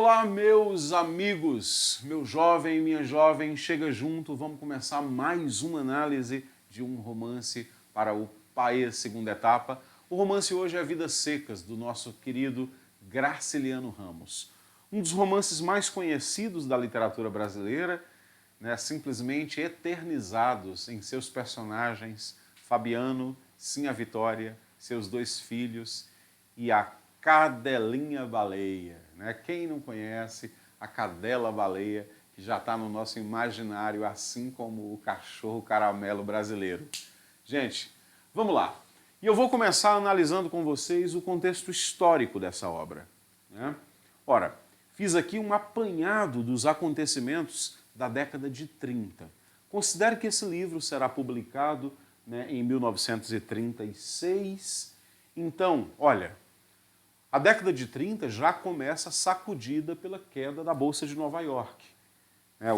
Olá, meus amigos, meu jovem, minha jovem, chega junto, vamos começar mais uma análise de um romance para o país, segunda etapa. O romance hoje é Vidas Secas, do nosso querido Graciliano Ramos. Um dos romances mais conhecidos da literatura brasileira, né, simplesmente eternizados em seus personagens, Fabiano, Sim a Vitória, seus dois filhos e a Cadelinha Baleia, né? Quem não conhece a Cadela Baleia, que já está no nosso imaginário, assim como o cachorro caramelo brasileiro. Gente, vamos lá. E eu vou começar analisando com vocês o contexto histórico dessa obra, né? Ora, fiz aqui um apanhado dos acontecimentos da década de 30. Considere que esse livro será publicado, né, em 1936. Então, olha, a década de 30 já começa sacudida pela queda da Bolsa de Nova York.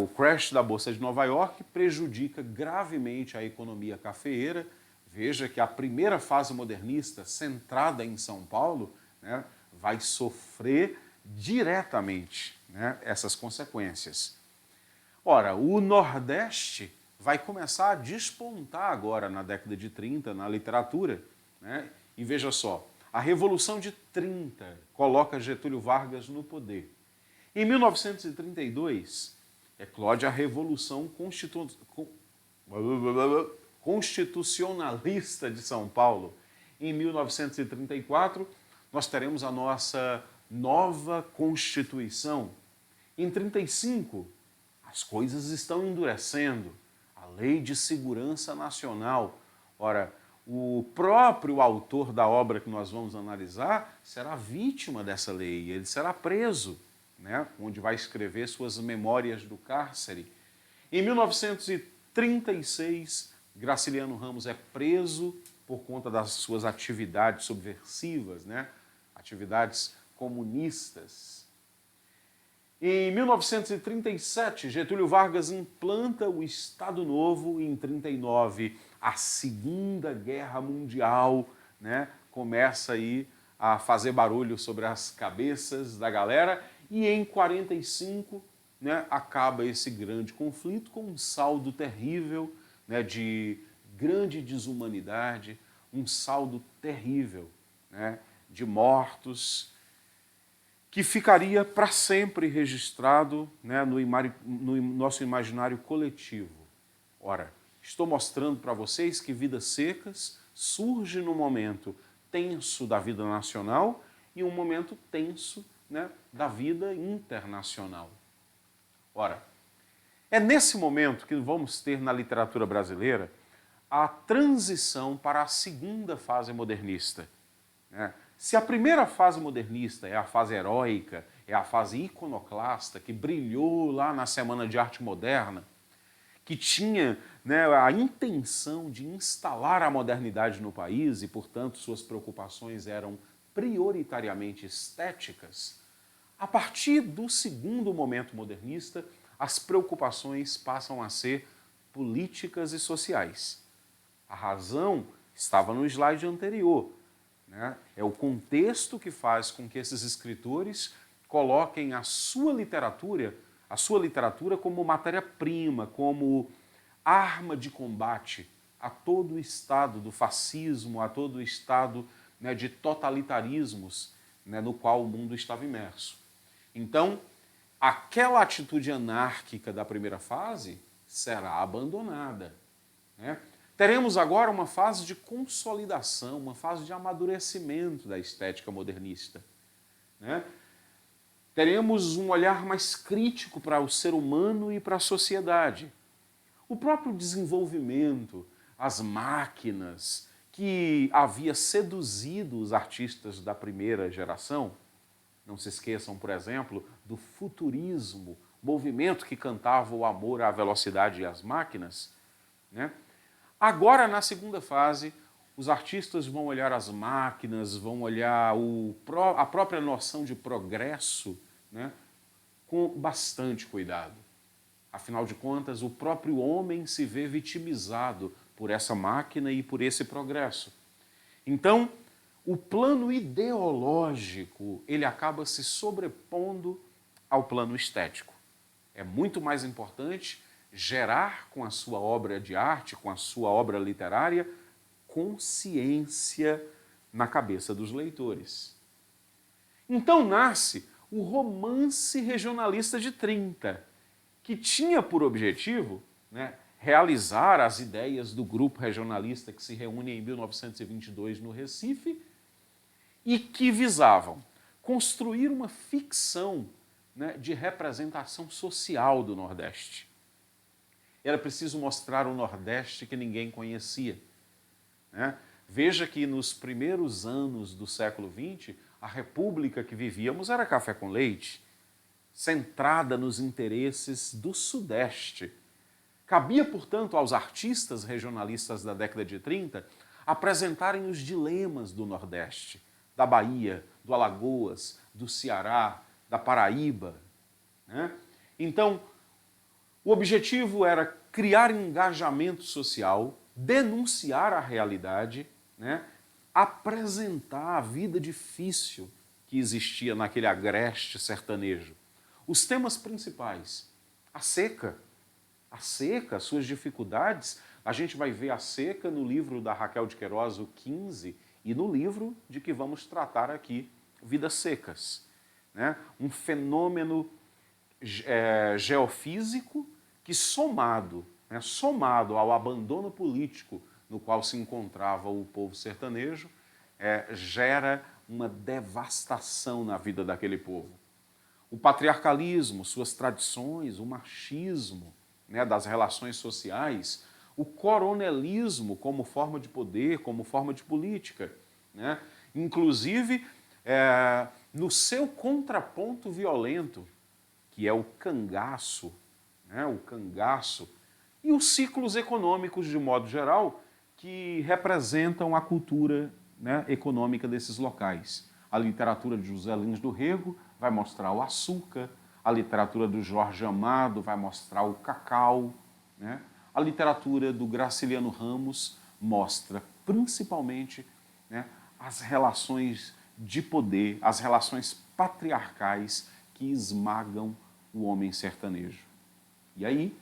O crash da Bolsa de Nova York prejudica gravemente a economia cafeeira. Veja que a primeira fase modernista, centrada em São Paulo, né, vai sofrer diretamente, né, essas consequências. Ora, o Nordeste vai começar a despontar agora na década de 30 na literatura, né? E veja só, a Revolução de 30 coloca Getúlio Vargas no poder. Em 1932, eclode a Revolução Constitucionalista de São Paulo. Em 1934, nós teremos a nossa nova Constituição. Em 1935, as coisas estão endurecendo. A Lei de Segurança Nacional. Ora, o próprio autor da obra que nós vamos analisar será vítima dessa lei, ele será preso, né, onde vai escrever suas memórias do cárcere. Em 1936, Graciliano Ramos é preso por conta das suas atividades subversivas, né, atividades comunistas. Em 1937, Getúlio Vargas implanta o Estado Novo. Em 1939, a Segunda Guerra Mundial, né, começa aí a fazer barulho sobre as cabeças da galera. E em 1945, né, acaba esse grande conflito com um saldo terrível, né, de grande desumanidade, um saldo terrível, né, de mortos, que ficaria para sempre registrado, né, no nosso imaginário coletivo. Ora, estou mostrando para vocês que Vidas Secas surge num momento tenso da vida nacional e um momento tenso, né, da vida internacional. Ora, é nesse momento que vamos ter na literatura brasileira a transição para a segunda fase modernista, né? Se a primeira fase modernista é a fase heróica, é a fase iconoclasta, que brilhou lá na Semana de Arte Moderna, que tinha, né, a intenção de instalar a modernidade no país e, portanto, suas preocupações eram prioritariamente estéticas, a partir do segundo momento modernista, as preocupações passam a ser políticas e sociais. A razão estava no slide anterior. É o contexto que faz com que esses escritores coloquem a sua literatura como matéria-prima, como arma de combate a todo o estado do fascismo, a todo o estado, né, de totalitarismos, né, no qual o mundo estava imerso. Então, aquela atitude anárquica da primeira fase será abandonada, né? Teremos agora uma fase de consolidação, uma fase de amadurecimento da estética modernista, né? Teremos um olhar mais crítico para o ser humano e para a sociedade. O próprio desenvolvimento, as máquinas que havia seduzido os artistas da primeira geração. Não se esqueçam, por exemplo, do futurismo, movimento que cantava o amor à velocidade e às máquinas, né? Agora, na segunda fase, os artistas vão olhar as máquinas, vão olhar a própria noção de progresso, né, com bastante cuidado. Afinal de contas, o próprio homem se vê vitimizado por essa máquina e por esse progresso. Então, o plano ideológico, ele acaba se sobrepondo ao plano estético. É muito mais importante gerar com a sua obra de arte, com a sua obra literária, consciência na cabeça dos leitores. Então nasce o romance regionalista de 30, que tinha por objetivo, né, realizar as ideias do grupo regionalista que se reúne em 1922 no Recife e que visavam construir uma ficção, né, de representação social do Nordeste. Era preciso mostrar o Nordeste que ninguém conhecia, né? Veja que nos primeiros anos do século XX, a república que vivíamos era café com leite, centrada nos interesses do Sudeste. Cabia, portanto, aos artistas regionalistas da década de 30 apresentarem os dilemas do Nordeste, da Bahia, do Alagoas, do Ceará, da Paraíba, né? Então, o objetivo era criar engajamento social, denunciar a realidade, né? Apresentar a vida difícil que existia naquele agreste sertanejo. Os temas principais: a seca, suas dificuldades. A gente vai ver a seca no livro da Raquel de Queiroz, o 15, e no livro de que vamos tratar aqui, Vidas Secas, né? Um fenômeno geofísico que somado ao abandono político no qual se encontrava o povo sertanejo, gera uma devastação na vida daquele povo. O patriarcalismo, suas tradições, o machismo, né, das relações sociais, o coronelismo como forma de poder, como forma de política, né? Inclusive no seu contraponto violento, que é o cangaço, né, e os ciclos econômicos, de modo geral, que representam a cultura, né, econômica desses locais. A literatura de José Lins do Rego vai mostrar o açúcar, a literatura do Jorge Amado vai mostrar o cacau, né? A literatura do Graciliano Ramos mostra principalmente, né, as relações de poder, as relações patriarcais que esmagam o homem sertanejo. E aí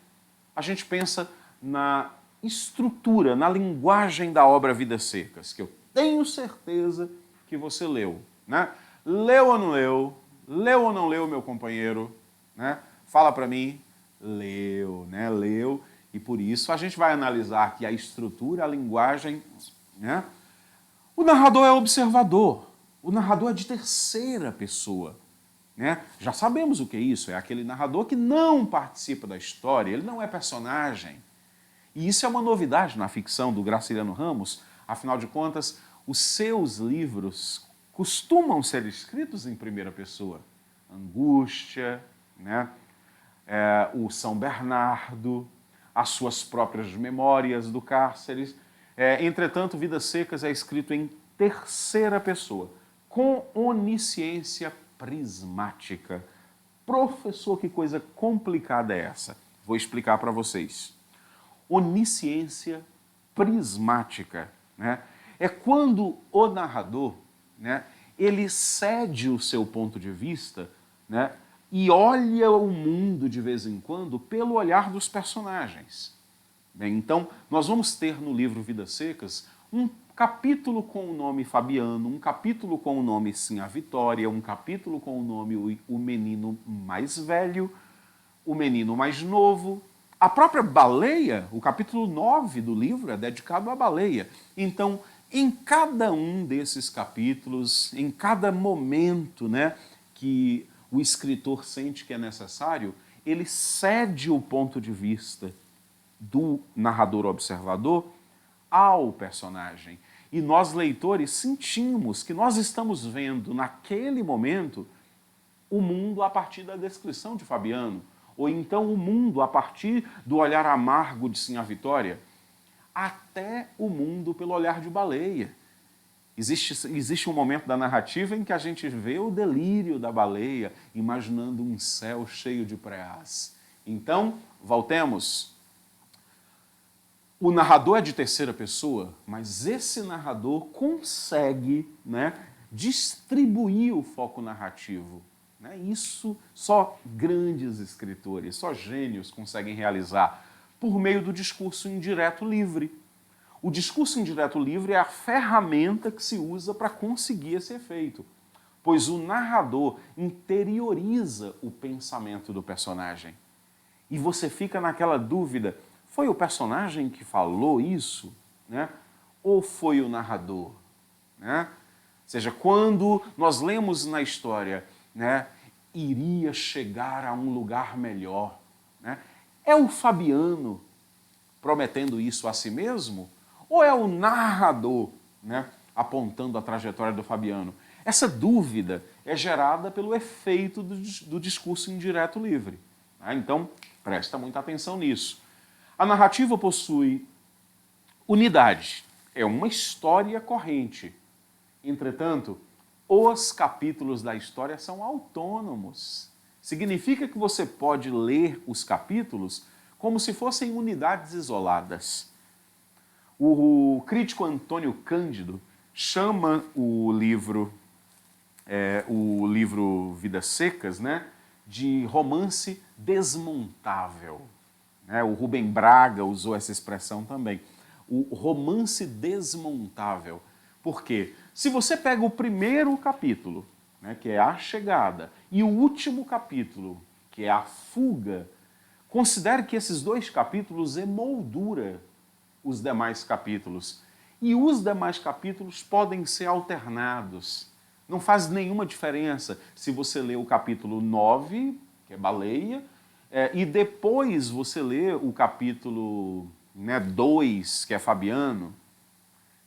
a gente pensa na estrutura, na linguagem da obra Vidas Secas, que eu tenho certeza que você leu, né? Leu ou não leu? Leu ou não leu, meu companheiro? Né? Fala para mim. Leu, né? Leu. E por isso a gente vai analisar aqui a estrutura, a linguagem, né? O narrador é observador. O narrador é de terceira pessoa, né? Já sabemos o que é isso. É aquele narrador que não participa da história, ele não é personagem. E isso é uma novidade na ficção do Graciliano Ramos. Afinal de contas, os seus livros costumam ser escritos em primeira pessoa. Angústia, né? O São Bernardo, as suas próprias memórias do cárcere. Entretanto, Vidas Secas é escrito em terceira pessoa, com onisciência prismática. Professor, que coisa complicada é essa? Vou explicar para vocês. Onisciência prismática, né? É quando o narrador, né, ele cede o seu ponto de vista, né, e olha o mundo de vez em quando pelo olhar dos personagens. Bem, então, nós vamos ter no livro Vidas Secas um capítulo com o nome Fabiano, um capítulo com o nome Sim a Vitória, um capítulo com o nome O Menino Mais Velho, O Menino Mais Novo. A própria baleia, o capítulo 9 do livro é dedicado à baleia. Então, em cada um desses capítulos, em cada momento, né, que o escritor sente que é necessário, ele cede o ponto de vista do narrador observador ao personagem. E nós, leitores, sentimos que nós estamos vendo, naquele momento, o mundo a partir da descrição de Fabiano, ou então o mundo a partir do olhar amargo de Sim a Vitória, até o mundo pelo olhar de baleia. Existe um momento da narrativa em que a gente vê o delírio da baleia, imaginando um céu cheio de preás. Então, voltemos. O narrador é de terceira pessoa, mas esse narrador consegue, né, distribuir o foco narrativo. né? Isso só grandes escritores, só gênios conseguem realizar por meio do discurso indireto livre. O discurso indireto livre é a ferramenta que se usa para conseguir esse efeito, pois o narrador interioriza o pensamento do personagem. E você fica naquela dúvida, foi o personagem que falou isso, né? Ou foi o narrador? Né? Ou seja, quando nós lemos na história, né, iria chegar a um lugar melhor, né? É o Fabiano prometendo isso a si mesmo? Ou é o narrador, né, apontando a trajetória do Fabiano? Essa dúvida é gerada pelo efeito do discurso indireto livre. Tá? Então, presta muita atenção nisso. A narrativa possui unidade, é uma história corrente. Entretanto, os capítulos da história são autônomos. Significa que você pode ler os capítulos como se fossem unidades isoladas. O crítico Antônio Cândido chama o livro Vidas Secas, né, de romance desmontável. O Rubem Braga usou essa expressão também. O romance desmontável. Por quê? Se você pega o primeiro capítulo, né, que é a chegada, e o último capítulo, que é a fuga, considere que esses dois capítulos emoldura os demais capítulos. E os demais capítulos podem ser alternados. Não faz nenhuma diferença se você lê o capítulo 9, que é baleia, e depois você lê o capítulo 2, que é Fabiano.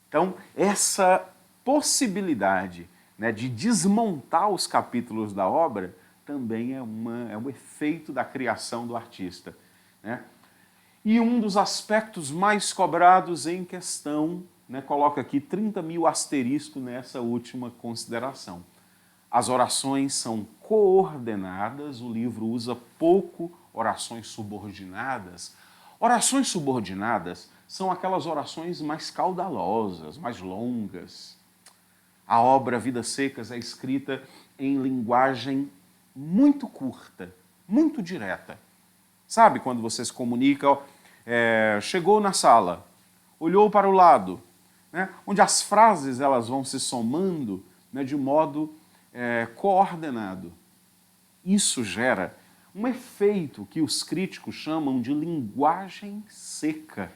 Então, essa possibilidade, né, de desmontar os capítulos da obra também é um efeito da criação do artista. Né? E um dos aspectos mais cobrados em questão, né, coloca aqui 30 mil asterisco nessa última consideração. As orações são coordenadas, o livro usa pouco orações subordinadas. Orações subordinadas são aquelas orações mais caudalosas, mais longas. A obra Vidas Secas é escrita em linguagem muito curta, muito direta. Sabe quando você se comunica, chegou na sala, olhou para o lado, né, onde as frases elas vão se somando, né, de modo coordenado. Isso gera um efeito que os críticos chamam de linguagem seca.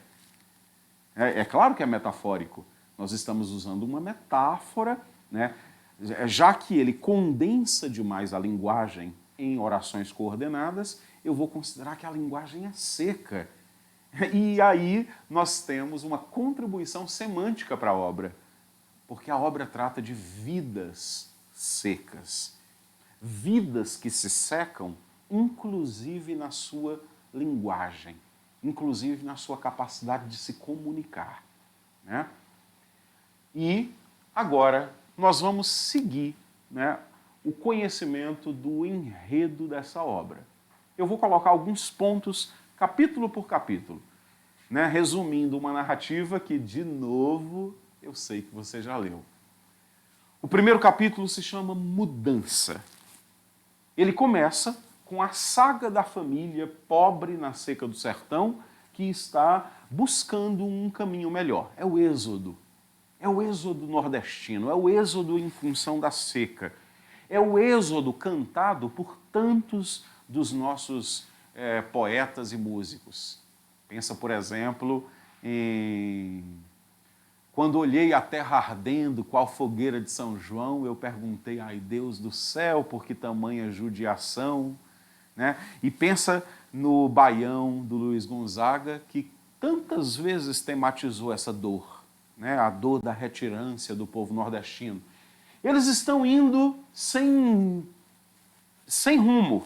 É claro que é metafórico. Nós estamos usando uma metáfora, né, já que ele condensa demais a linguagem em orações coordenadas, eu vou considerar que a linguagem é seca. E aí nós temos uma contribuição semântica para a obra, porque a obra trata de vidas secas. Vidas que se secam, inclusive na sua linguagem, inclusive na sua capacidade de se comunicar. Né? E agora nós vamos seguir, né, o conhecimento do enredo dessa obra. Eu vou colocar alguns pontos, capítulo por capítulo, né, resumindo uma narrativa que, de novo, eu sei que você já leu. O primeiro capítulo se chama Mudança. Ele começa com a saga da família pobre na seca do sertão que está buscando um caminho melhor. É o êxodo. É o êxodo nordestino, é o êxodo em função da seca. É o êxodo cantado por tantos dos nossos poetas e músicos. Pensa, por exemplo, em quando olhei a terra ardendo, qual fogueira de São João, eu perguntei, ai Deus do céu, por que tamanha judiação? Né? E pensa no Baião do Luiz Gonzaga, que tantas vezes tematizou essa dor, né? A dor da retirância do povo nordestino. Eles estão indo sem rumo,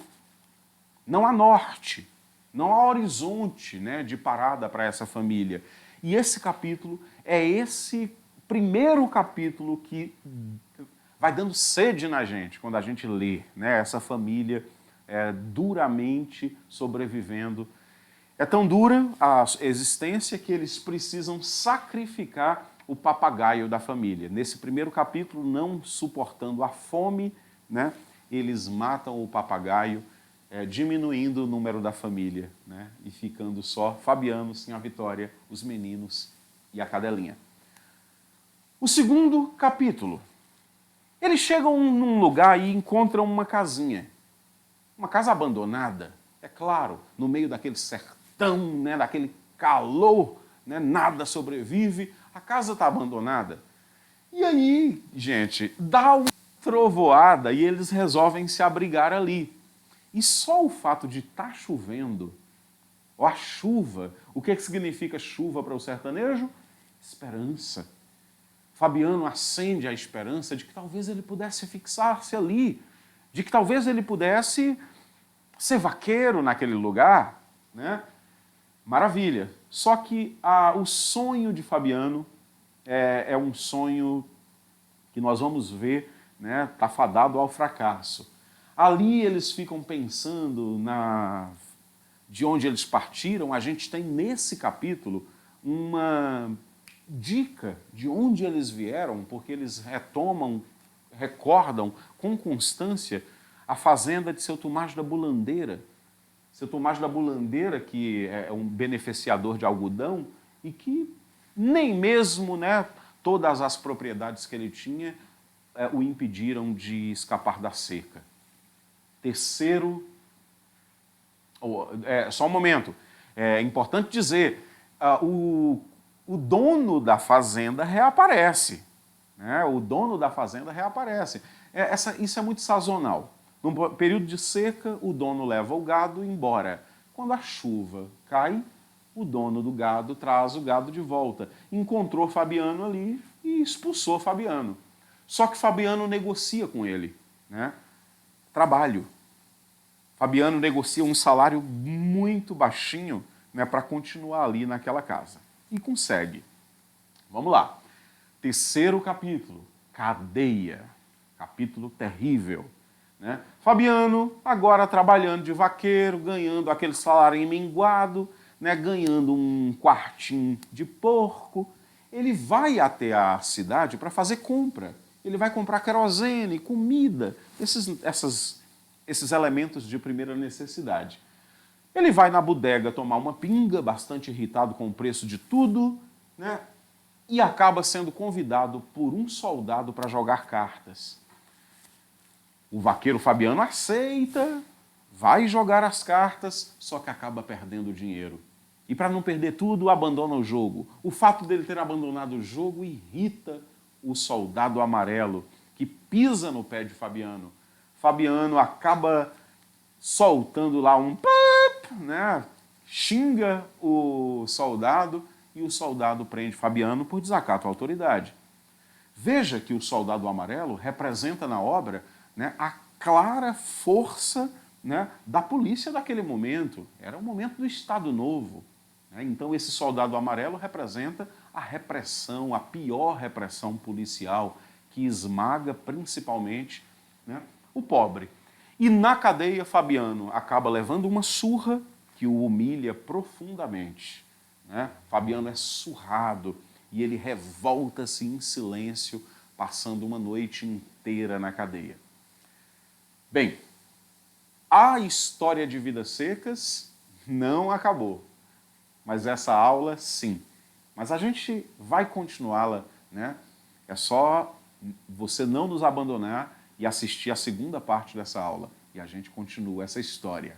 não há norte, não há horizonte, né, de parada para essa família. E esse capítulo é esse primeiro capítulo que vai dando sede na gente quando a gente lê, né, essa família duramente sobrevivendo. É tão dura a existência que eles precisam sacrificar o papagaio da família. Nesse primeiro capítulo, não suportando a fome, né, eles matam o papagaio, diminuindo o número da família, né? E ficando só Fabiano, Sinha Vitória, os meninos e a cadelinha. O segundo capítulo. Eles chegam num lugar e encontram uma casinha. Uma casa abandonada, é claro, no meio daquele sertão, né, daquele calor, né, nada sobrevive, a casa está abandonada. E aí, gente, dá uma trovoada e eles resolvem se abrigar ali. E só o fato de estar chovendo, ou a chuva, o que significa chuva para o sertanejo? Esperança. Fabiano acende a esperança de que talvez ele pudesse fixar-se ali, de que talvez ele pudesse ser vaqueiro naquele lugar, né? Maravilha. Só que o sonho de Fabiano é um sonho que nós vamos ver, né, tá fadado ao fracasso. Ali eles ficam pensando de onde eles partiram. A gente tem nesse capítulo uma dica de onde eles vieram, porque eles recordam com constância a fazenda de seu Tomás da Bulandeira. Seu Tomás da Bulandeira, que é um beneficiador de algodão e que nem mesmo, né, todas as propriedades que ele tinha o impediram de escapar da seca. Terceiro, só um momento, é importante dizer, o dono da fazenda reaparece, né? O dono da fazenda reaparece. Isso é muito sazonal. No período de seca, o dono leva o gado embora. Quando a chuva cai, o dono do gado traz o gado de volta. Encontrou Fabiano ali e expulsou Fabiano. Só que Fabiano negocia com ele, né? Trabalho. Fabiano negocia um salário muito baixinho, né, para continuar ali naquela casa. E consegue. Vamos lá. Terceiro capítulo, cadeia. Capítulo terrível. Né? Fabiano, agora trabalhando de vaqueiro, ganhando aquele salário minguado, né, ganhando um quartinho de porco, ele vai até a cidade para fazer compra. Ele vai comprar querosene, comida, esses elementos de primeira necessidade. Ele vai na bodega tomar uma pinga, bastante irritado com o preço de tudo, né, e acaba sendo convidado por um soldado para jogar cartas. O vaqueiro Fabiano aceita, vai jogar as cartas, só que acaba perdendo o dinheiro. E para não perder tudo, abandona o jogo. O fato dele ter abandonado o jogo irrita o soldado amarelo, que pisa no pé de Fabiano. Fabiano acaba soltando lá um pop, né? Xinga o soldado e o soldado prende Fabiano por desacato à autoridade. Veja que o soldado amarelo representa na obra, né, a clara força, né, da polícia daquele momento. Era o momento do Estado Novo. Né? Então esse soldado amarelo representa a repressão, a pior repressão policial, que esmaga principalmente, né, o pobre. E na cadeia, Fabiano acaba levando uma surra que o humilha profundamente. Né? Fabiano é surrado e ele revolta-se em silêncio, passando uma noite inteira na cadeia. Bem, a história de Vidas Secas não acabou, mas essa aula, sim. Mas a gente vai continuá-la, né? É só você não nos abandonar e assistir a segunda parte dessa aula. E a gente continua essa história.